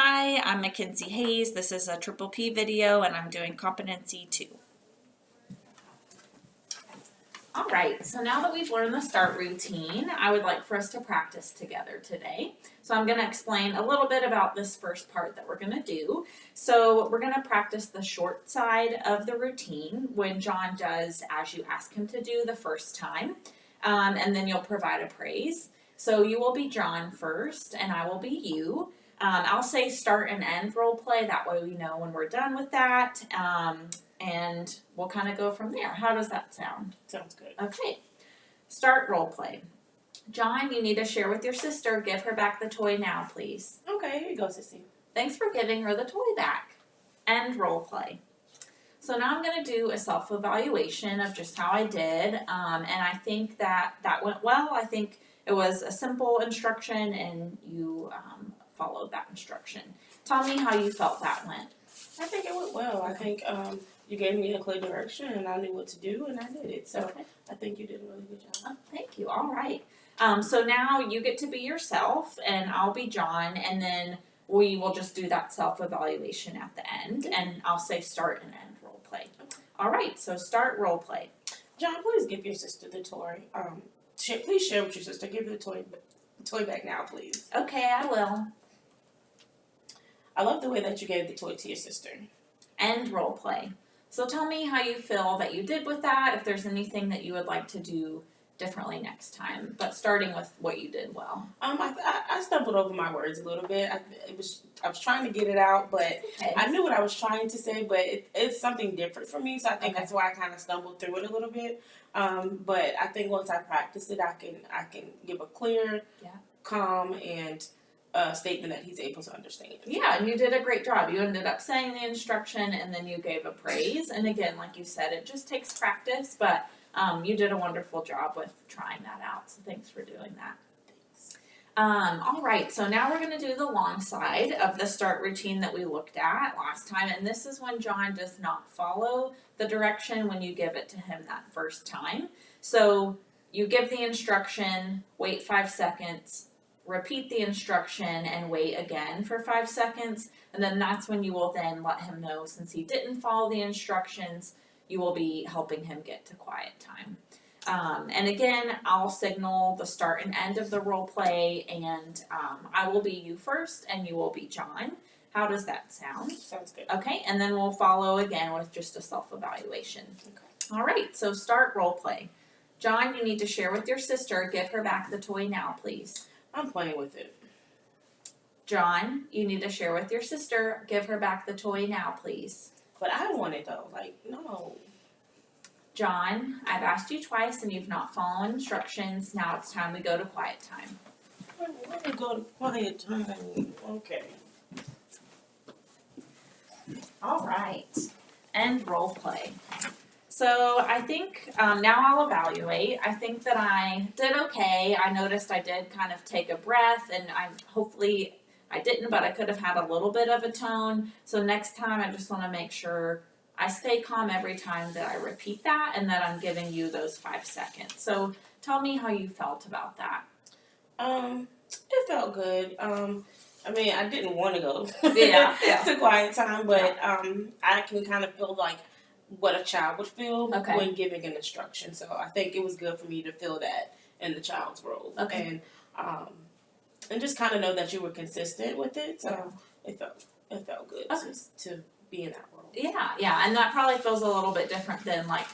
Hi, I'm Mackenzie Hayes. This is a Triple P video and I'm doing Competency 2. Alright, so now that we've learned the start routine, I would like for us to practice together today. So I'm going to explain a little bit about this first part that we're going to do. So we're going to practice the short side of the routine when John does as you ask him to do the first time, and then you'll provide a praise. So you will be John first and I will be you. I'll say start and end role play, that way we know when we're done with that, and we'll kind of go from there. How does that sound? Sounds good. Okay, start role play. John, you need to share with your sister. Give her back the toy now, please. Okay, here you go, sissy. Thanks for giving her the toy back. End role play. So now I'm going to do a self-evaluation of just how I did, and I think that went well. I think it was a simple instruction and you followed that instruction. Tell me how you felt that went. I think it went well. I think you gave me a clear direction and I knew what to do and I did it. So Okay. I think you did a really good job. Oh, thank you. All right. So now you get to be yourself and I'll be John, and then we will just do that self-evaluation at the end, and I'll say start and end role play. Okay. All right, so start role play. John, please give your sister the toy. Please share with your sister. Give her the toy back now, please. Okay, I will. I love the way that you gave the toy to your sister. End role play. So tell me how you feel that you did with that, if there's anything that you would like to do differently next time, but starting with what you did well. I stumbled over my words a little bit. I was trying to get it out, but Okay. I knew what I was trying to say, but it's something different for me, so I think Okay. that's why I kind of stumbled through it a little bit. But I think once I practice it, I can give a clear, calm, and statement that he's able to understand. Yeah, and you did a great job. You ended up saying the instruction and then you gave a praise. And again, like you said, it just takes practice, but you did a wonderful job with trying that out. So thanks for doing that. Thanks. All right, so now we're going to do the long side of the start routine that we looked at last time. And this is when John does not follow the direction when you give it to him that first time. So you give the instruction, wait 5 seconds, repeat the instruction, and wait again for 5 seconds, and then that's when you will then let him know, since he didn't follow the instructions, you will be helping him get to quiet time. And again, I'll signal the start and end of the role play, and I will be you first and you will be John. How does that sound? Sounds good. Okay, and then we'll follow again with just a self-evaluation. Okay. All right, so start role play. John, you need to share with your sister. Give her back the toy now, please. I'm playing with it. John, you need to share with your sister. Give her back the toy now, please. But I want it though. Like, no. John, I've asked you twice and you've not followed instructions. Now it's time we go to quiet time. Let me go to quiet time. Okay. All right. End role play. So I think now I'll evaluate. I think that I did okay. I noticed I did kind of take a breath, and hopefully I didn't, but I could have had a little bit of a tone. So next time I just want to make sure I stay calm every time that I repeat that, and that I'm giving you those 5 seconds. So tell me how you felt about that. It felt good. I mean, I didn't want to go Yeah. to quiet time, but I can kind of feel like what a child would feel when giving an instruction. So I think it was good for me to feel that in the child's role. Okay. And just kind of know that you were consistent with it. So it felt good to be in that role. Yeah, and that probably feels a little bit different than like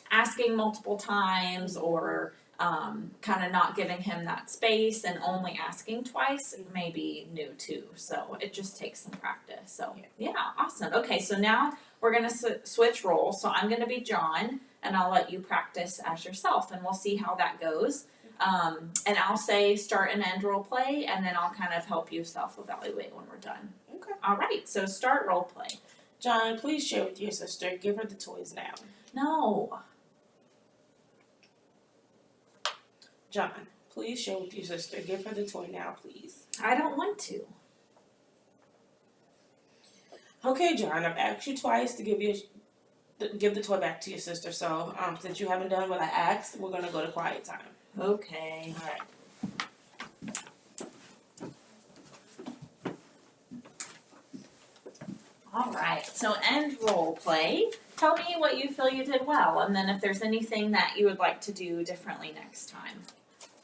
asking multiple times, or kind of not giving him that space and only asking twice. May be new too, so it just takes some practice. So yeah, awesome. Okay, so now we're gonna switch roles. So I'm gonna be John, and I'll let you practice as yourself, and we'll see how that goes. And I'll say start and end role play, and then I'll kind of help you self-evaluate when we're done. Okay. All right, so start role play. John, please share with your sister. Give her the toys now. No. John, please share with your sister. Give her the toy now, please. I don't want to. Okay, John, I've asked you twice to give the toy back to your sister. So since you haven't done what I asked, we're gonna go to quiet time. Okay. All right. All right, so end role play. Tell me what you feel you did well, and then if there's anything that you would like to do differently next time.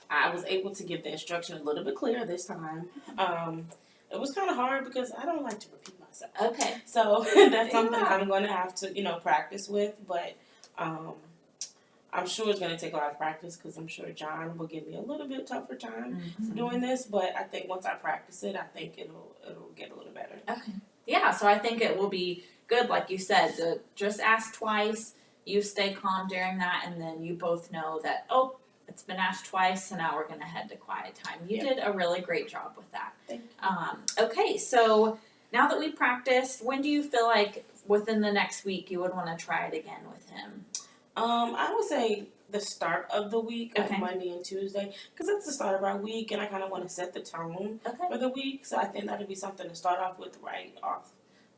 I was able to give the instruction a little bit clearer this time. It was kind of hard because I don't like to repeat myself. Okay. So that's something I'm going to have to, practice with. But I'm sure it's going to take a lot of practice because I'm sure John will give me a little bit tougher time doing this. But I think once I practice it, I think it'll get a little better. Okay. Yeah, so I think it will be good, like you said, to just ask twice, you stay calm during that, and then you both know that, oh, it's been asked twice, so now we're going to head to quiet time. You did a really great job with that. Thank you. Okay, so now that we practiced, when do you feel like within the next week you would want to try it again with him? I would say the start of the week, Okay. like Monday and Tuesday, because that's the start of our week, and I kind of want to set the tone for the week. So I think that'd be something to start off with right off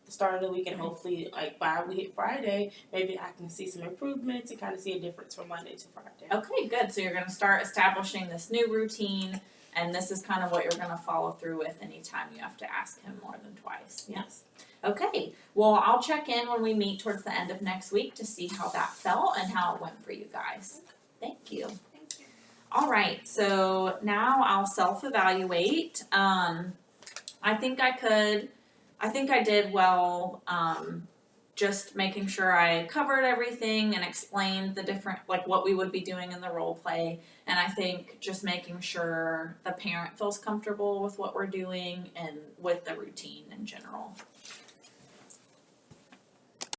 the start of the week, and hopefully, like by we hit Friday, maybe I can see some improvements and kind of see a difference from Monday to Friday. Okay, good. So you're going to start establishing this new routine, and this is kind of what you're going to follow through with anytime you have to ask him more than twice. Yes. Okay, well, I'll check in when we meet towards the end of next week to see how that felt and how it went for you guys. Thank you. Thank you. All right, so now I'll self-evaluate. I think I did well, just making sure I covered everything and explained the different, like what we would be doing in the role play. And I think just making sure the parent feels comfortable with what we're doing and with the routine in general.